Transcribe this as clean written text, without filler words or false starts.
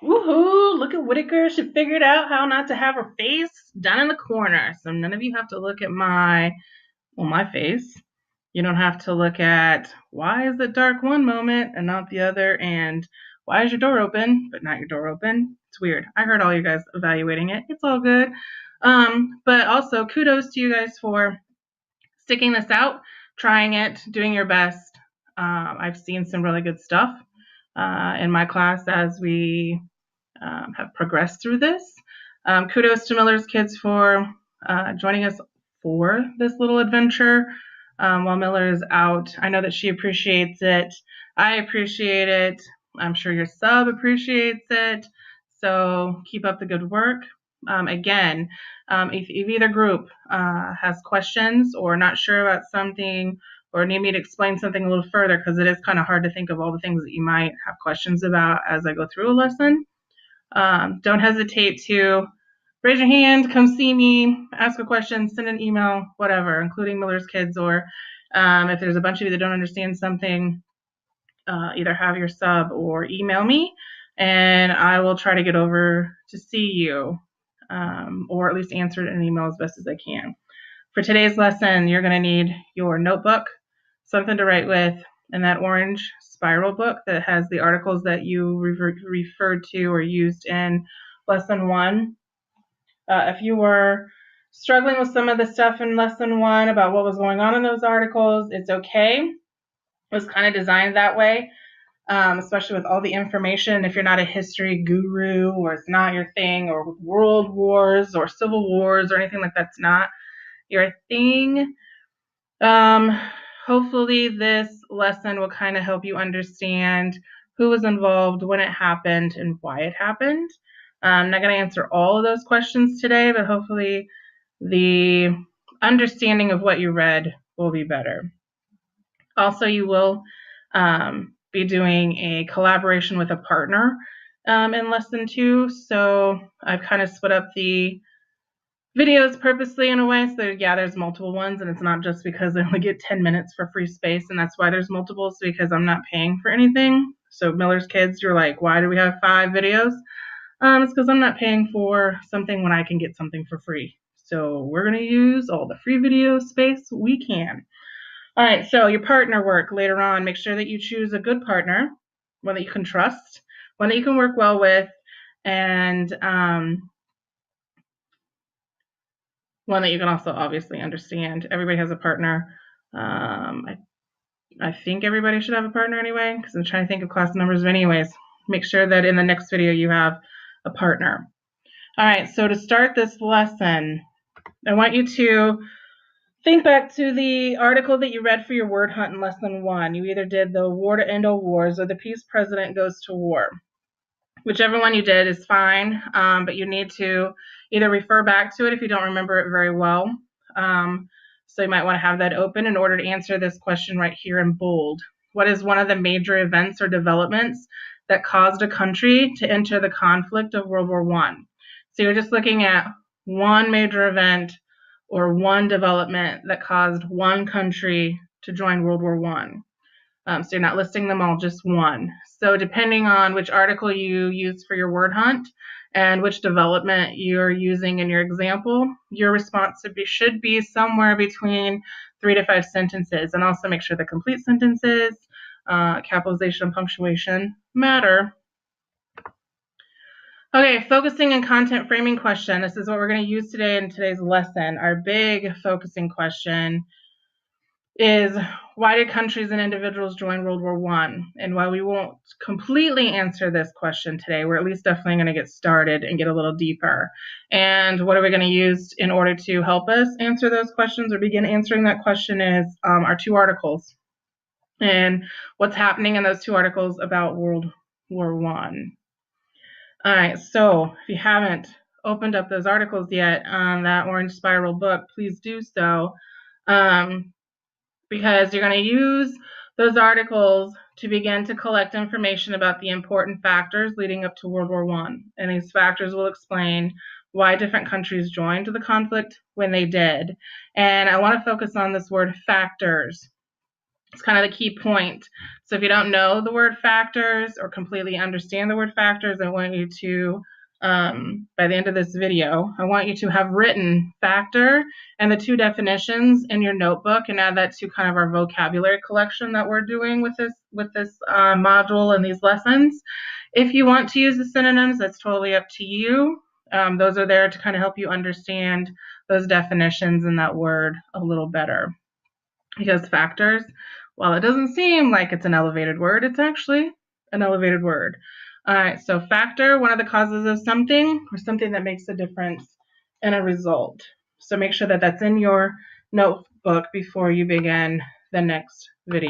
Woohoo! Look at Whitaker. She figured out how not to have her face down in the corner. So none of you have to look at my face. You don't have to look at why is it dark one moment and not the other, and why is your door open but not your door open. It's weird. I heard all you guys evaluating it. It's all good. But also kudos to you guys for sticking this out, trying it, doing your best. I've seen some really good stuff in my class as we have progressed through this. Kudos to Miller's kids for joining us for this little adventure while Miller is out. I know that she appreciates it. I appreciate it. I'm sure your sub appreciates it. So keep up the good work. Again, if either group has questions or not sure about something or need me to explain something a little further, because it is kind of hard to think of all the things that you might have questions about as I go through a lesson, don't hesitate to raise your hand, come see me, ask a question, send an email, whatever, including Miller's kids, or if there's a bunch of you that don't understand something, either have your sub or email me, and I will try to get over to see you, or at least answer it in an email as best as I can. For today's lesson, you're going to need your notebook, something to write with, and that orange spiral book that has the articles that you referred to or used in lesson 1. If you were struggling with some of the stuff in lesson 1 about what was going on in those articles, it's okay. It was kind of designed that way, especially with all the information. If you're not a history guru or it's not your thing, or world wars or civil wars or anything like that's not your thing, hopefully this lesson will kind of help you understand who was involved, when it happened, and why it happened. I'm not going to answer all of those questions today, but hopefully the understanding of what you read will be better. Also, you will be doing a collaboration with a partner in lesson 2. So I've kind of split up the videos purposely in a way, so yeah, there's multiple ones, and it's not just because I only get 10 minutes for free space, and that's why there's multiples, because I'm not paying for anything. So Miller's kids, you're like, why do we have 5 videos? It's because I'm not paying for something when I can get something for free. So we're going to use all the free video space we can. All right, so your partner work later on, make sure that you choose a good partner, one that you can trust, one that you can work well with, and one that you can also obviously understand. Everybody has a partner. I think everybody should have a partner anyway, because I'm trying to think of class numbers. But anyways, make sure that in the next video you have a partner. All right, so to start this lesson, I want you to think back to the article that you read for your word hunt in lesson 1. You either did the War to End All Wars or the Peace President Goes to War. Whichever one you did is fine, but you need to either refer back to it if you don't remember it very well. So you might want to have that open in order to answer this question right here in bold. What is one of the major events or developments that caused a country to enter the conflict of World War I? So you're just looking at one major event or one development that caused one country to join World War I. So you're not listing them all, just one. So depending on which article you use for your word hunt and which development you're using in your example, your response should be somewhere between 3 to 5 sentences. And also make sure the complete sentences, capitalization and punctuation matter. Okay, focusing and content framing question. This is what we're going to use today in today's lesson. Our big focusing question is, why did countries and individuals join World War I? And while we won't completely answer this question today, we're at least definitely going to get started and get a little deeper. And what are we going to use in order to help us answer those questions or begin answering that question is our 2 articles and what's happening in those 2 articles about World War I. All right, so if you haven't opened up those articles yet on that orange spiral book, please do so. Because you're going to use those articles to begin to collect information about the important factors leading up to World War I. And these factors will explain why different countries joined the conflict when they did. And I want to focus on this word factors. It's kind of the key point. So if you don't know the word factors or completely understand the word factors, I want you to, by the end of this video, I want you to have written factor and the two definitions in your notebook and add that to kind of our vocabulary collection that we're doing with this module and these lessons. If you want to use the synonyms, that's totally up to you. Those are there to kind of help you understand those definitions and that word a little better. Because factors, while it doesn't seem like it's an elevated word, it's actually an elevated word. All right, so factor, one of the causes of something or something that makes a difference in a result. So make sure that that's in your notebook before you begin the next video.